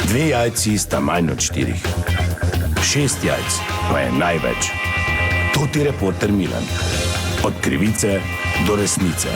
2 jajci sta manj od 4. 6 jajc pa je največ. To ti reporter Milan. Od krivice do resnice.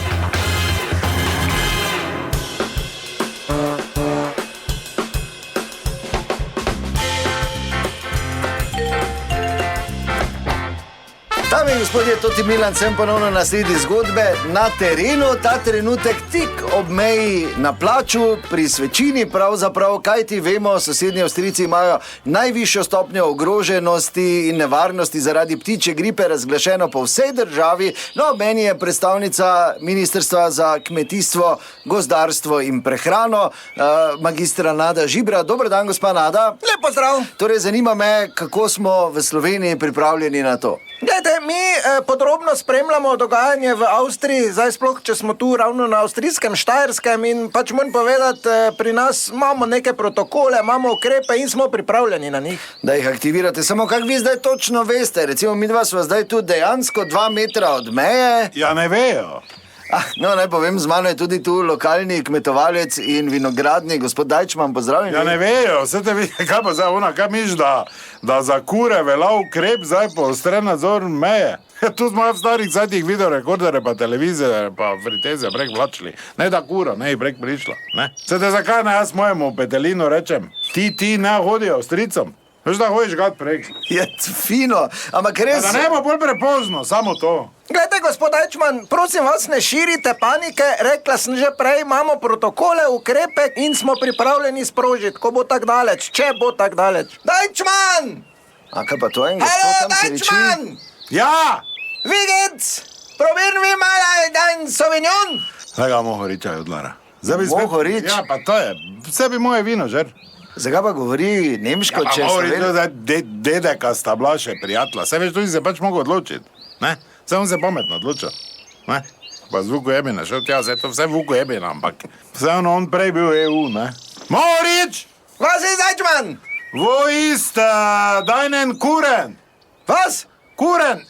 Dame in gospodje, to ti Milan, sem ponovno na sledi zgodbe na terenu, ta trenutek tik ob meji na plaču, pri Svečini pravzaprav, kaj ti vemo, sosednji Avstrijci imajo najvišjo stopnjo ogroženosti in nevarnosti zaradi ptičje gripe razglašeno po vsej državi. No, meni je predstavnica Ministrstva za kmetijstvo, gozdarstvo in prehrano, magistra Nada Žibra. Dober dan, gospa Nada. Lep pozdrav. Torej, zanima me, kako smo v Sloveniji pripravljeni na to. Glede, mi podrobno spremljamo dogajanje v Avstriji, zdaj sploh, če smo tu ravno na avstrijskem, Štajerskem in pač moram povedati, pri nas imamo neke protokole, imamo ukrepe in smo pripravljeni na njih. Da jih aktivirate, samo kak vi zdaj točno veste, recimo mi dva sva zdaj tu dejansko 2 metra od meje. Ja, ne vejo. No, naj povem, z mano je tudi tu lokalni kmetovalec in vinogradnik, gospod Dajčman, pozdravljeni. Ja, ne vejo, vse te vidi, kaj pa zdaj ona, kaj miš, da za kure velja ukrep, zdaj poostren nadzor meje. Tu smo v starih zadnjih videorekordere, pa televizije, pa friteze brek vlačili. Ne da kura, ne je brek prišla, ne. Vse te zakaj ne jaz mojemu petelinu rečem, ti ne hodijo Avstrijcom. Veš, da hojiš gad prek. Je fino, ampak res... Da ne bo bolj prepozno, samo to. Glede, gospod Dajčman, prosim vas, ne širite panike, rekla sem že prej, imamo protokole, ukrepe in smo pripravljeni sprožiti, ko bo tak daleč, če bo tak daleč. Dajčman! A kaj pa to en gospod Halo, tam kriči? Dajčman! Ja! Wie geht's? Probieren wir mal dein Sauvignon? Zdaj ga Mohoriča je odlara. Mohorič? Ja, pa to je, vse bi moje vino, žer. Zakaj pa govori nemško, če Dedeka sta bila še prijatla. Se veš, tudi se pač mogo odločiti. Ne? Se on se pametno odločil. Ne? Pa z Vukojebina šel tja, se to vse Vukojebina, ampak vse on prej bil EU, ne? Mohorič! Was ist, Dajčman? Wo ist deinen Kuren? Was? Kuren!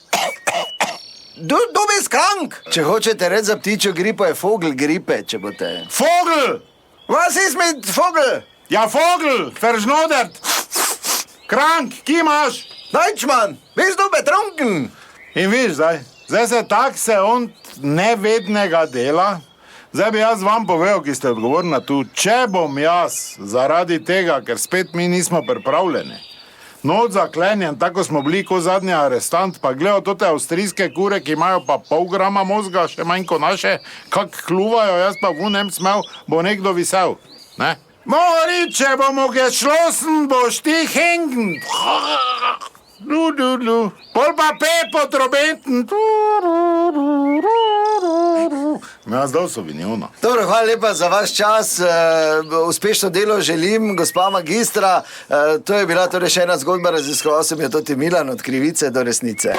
Du bist krank! Če hočete reči za ptičjo gripo, je Vogel gripe, če boste... Vogel! Was ist mit Vogel? Ja, Vogel! Verschnodert! Krank, ki imaš? Dajčman, bist du betrunken? In viš, zdaj se tak se on nevednega dela. Zdaj bi jaz vam povedal, ki ste odgovorni tu, če bom jaz zaradi tega, ker spet mi nismo pripravljeni, noč zaklenjen, tako smo bili kot zadnji arestant, pa gledal tote avstrijske kure, ki imajo pa pol grama mozga, še manj kot naše, kak kluvajo, jaz pa vunem smel, bo nekdo visel, ne? Mohorič, če bomo geschlossen, boš ti hängen. Pol pa Pepo trobenten. Jaz dal Sauvignona. Dobro, hvala lepa za vaš čas, uspešno delo želim, gospa magistra. To je bila torej še ena zgodba, raziskoval sem jo, to ti Milan, od krivice do resnice.